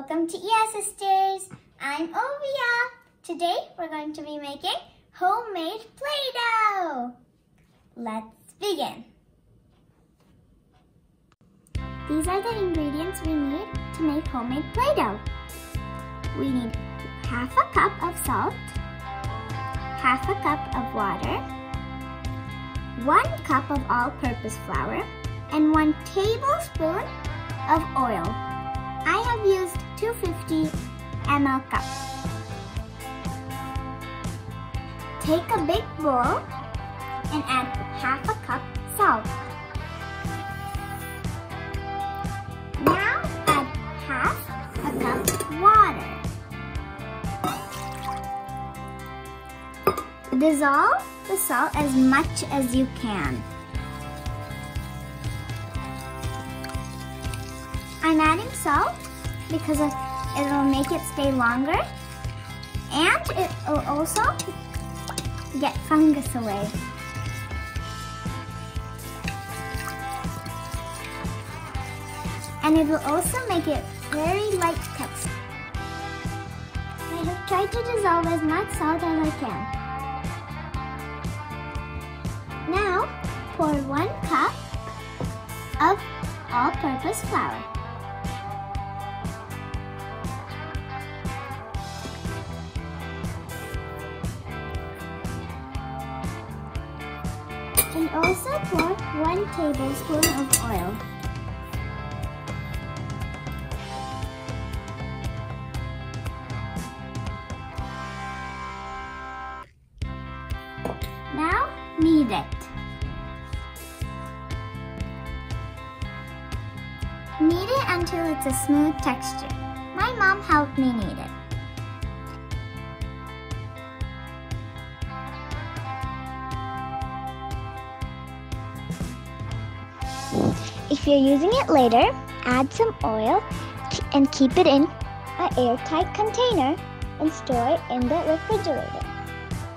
Welcome to Sisters. I'm Ovia. Today we're going to be making homemade Play-Doh. Let's begin. These are the ingredients we need to make homemade Play-Doh. We need half a cup of salt, half a cup of water, 1 cup of all-purpose flour, and 1 tablespoon of oil. I have used 250 ml cups. Take a big bowl and add half a cup salt. Now add half a cup water. Dissolve the salt as much as you can. I'm adding salt because it will make it stay longer and it will also get fungus away. And it will also make it very light texture. I have tried to dissolve as much salt as I can. Now pour 1 cup of all-purpose flour. And also pour 1 tablespoon of oil. Now knead it. Knead it until it's a smooth texture. My mom helped me knead it. If you're using it later, add some oil and keep it in an airtight container and store it in the refrigerator.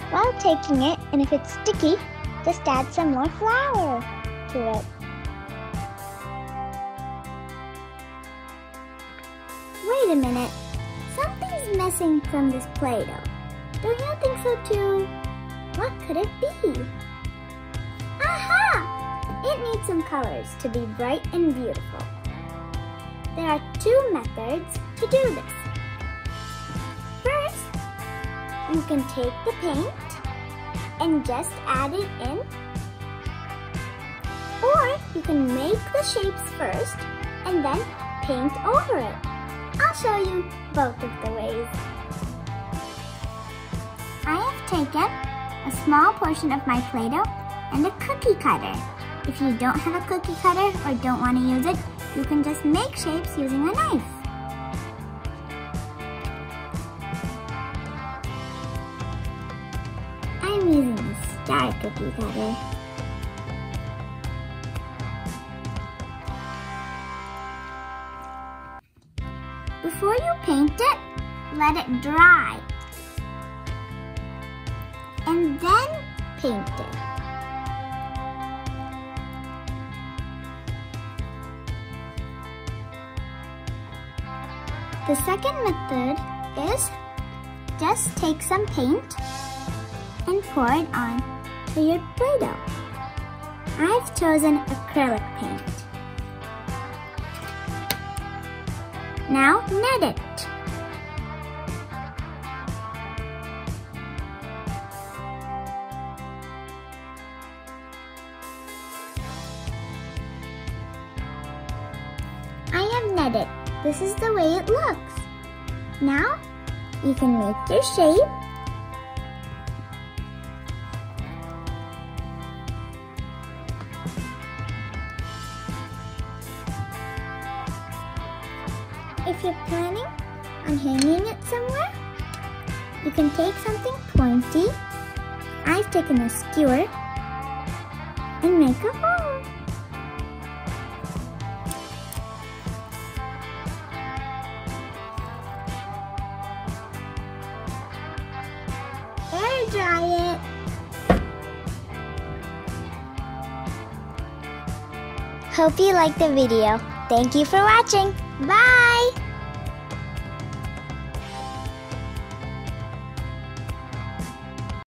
While taking it, and if it's sticky, just add some more flour to it. Wait a minute, something's missing from this Play-Doh. Don't you think so too? What could it be? Aha! It needs some colors to be bright and beautiful. There are 2 methods to do this. First, you can take the paint and just add it in. Or you can make the shapes first and then paint over it. I'll show you both of the ways. I have taken a small portion of my Play-Doh and a cookie cutter. If you don't have a cookie cutter or don't want to use it, you can just make shapes using a knife. I'm using a star cookie cutter. Before you paint it, let it dry. And then paint it. The second method is just take some paint and pour it on to your Play-Doh. I've chosen acrylic paint. Now knead it. I have kneaded. This is the way it looks. Now, you can make your shape. If you're planning on hanging it somewhere, you can take something pointy. I've taken a skewer and make a hole. Air dry it. Hope you liked the video. Thank you for watching. Bye!